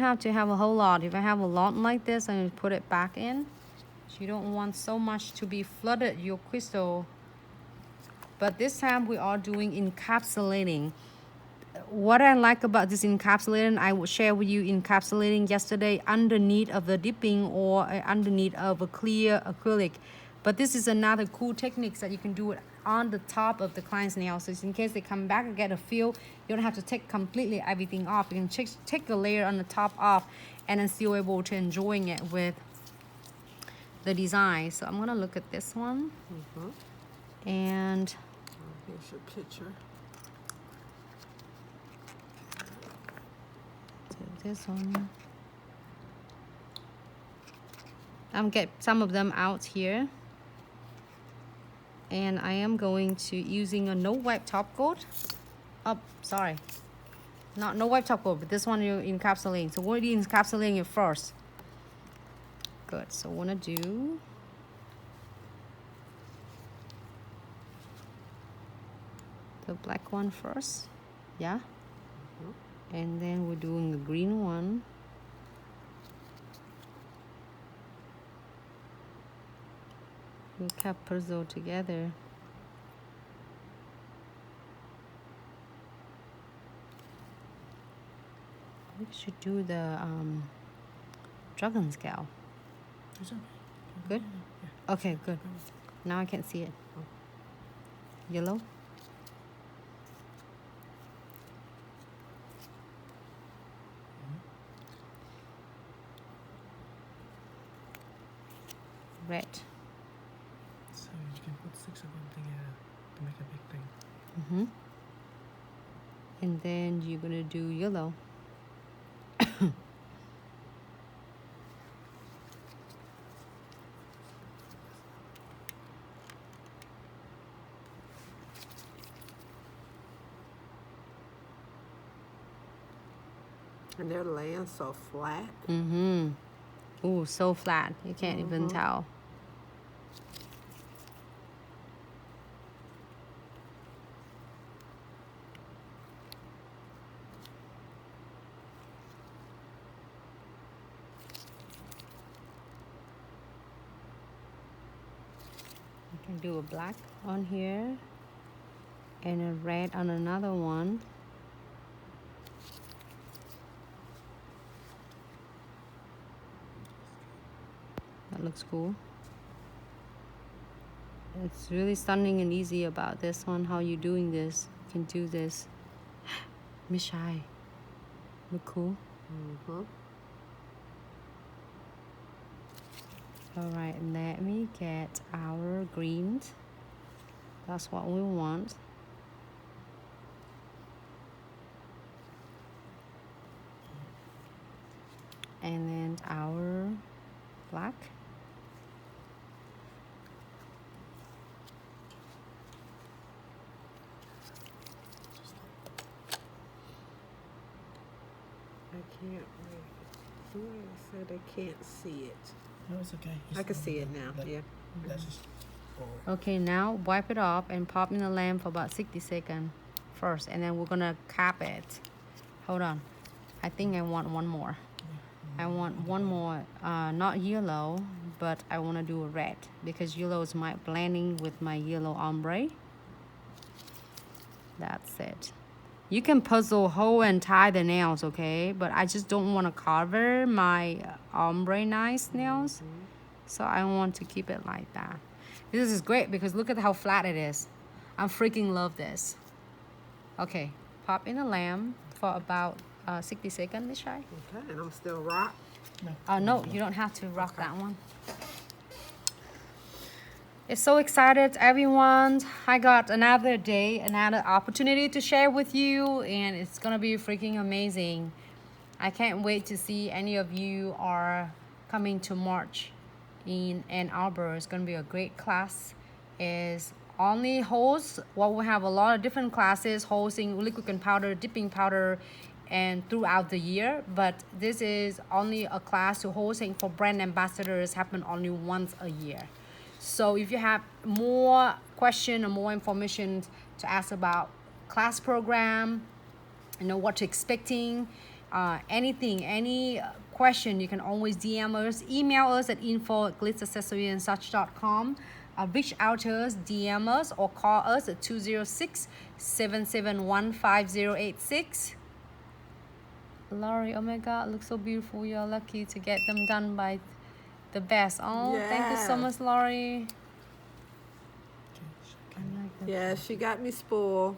have to have a whole lot. If I have a lot like this, I'm going to put it back in. You don't want so much to be flooded your crystal. But this time we are doing encapsulating. What I like about this encapsulating, I will share with you encapsulating yesterday underneath of the dipping or underneath of a clear acrylic. But this is another cool technique that you can do it on the top of the client's nail. So in case they come back and get a feel, you don't have to take completely everything off. You can take a layer on the top off and then still able to enjoying it with the design. So I'm gonna look at this one. And here's your picture. This one, I'm get some of them out here, and I am going to using a no wipe top coat. Oh, sorry, not no wipe top coat, but this one you're encapsulating. So we're encapsulating it first. Good. So I want to do the black one first, yeah. And then we're doing the green one. We kept puzzle together. We should do the dragon scale. Good? Okay, good. Now I can see it. Yellow. Red. So you can put 6 of them together to make a big thing. And then you're gonna do yellow. And they're laying so flat. Ooh, so flat. You can't even tell. You can do a black on here and a red on another one. That looks cool. It's really stunning and easy about this one. How you doing this? You can do this. Miss Shy. Look cool. Alright, let me get our greens. That's what we want. And then our black. I can't read. Somebody said they can't see it. No, it's okay. I can see it now. Yeah. That's just Okay, now wipe it off and pop in the lamp for about 60 seconds first, and then we're gonna cap it. Hold on. I think I want one more. I want one more, not yellow, but I want to do a red because yellow is my blending with my yellow ombre. That's it. You can puzzle hole and tie the nails, okay? But I just don't want to cover my ombre nice nails. So I want to keep it like that. This is great because look at how flat it is. I freaking love this. Okay, pop in a lamp for about 60 seconds, Miss Shy. Okay, and I'm still rock. No, you don't have to rock that one. It's so excited, everyone. I got another day, another opportunity to share with you, and it's gonna be freaking amazing. I can't wait to see any of you are coming to March in Ann Arbor. It's gonna be a great class. Is only holds, well, we have a lot of different classes hosting liquid and powder, dipping powder, and throughout the year, but this is only a class to hosting for brand ambassadors, happen only once a year. So if you have more question or more information to ask about class program, you know what to expecting, anything, any question, you can always DM us, email us at info@glitzaccessoryandsuch.com. Reach out to us, DM us, or call us at 206-771-5086. Laurie, oh my God, looks so beautiful. You're lucky to get them done by the best. Oh, thank you so Yeah. much, Laurie. Okay, I like that. Yeah, she got me spoiled.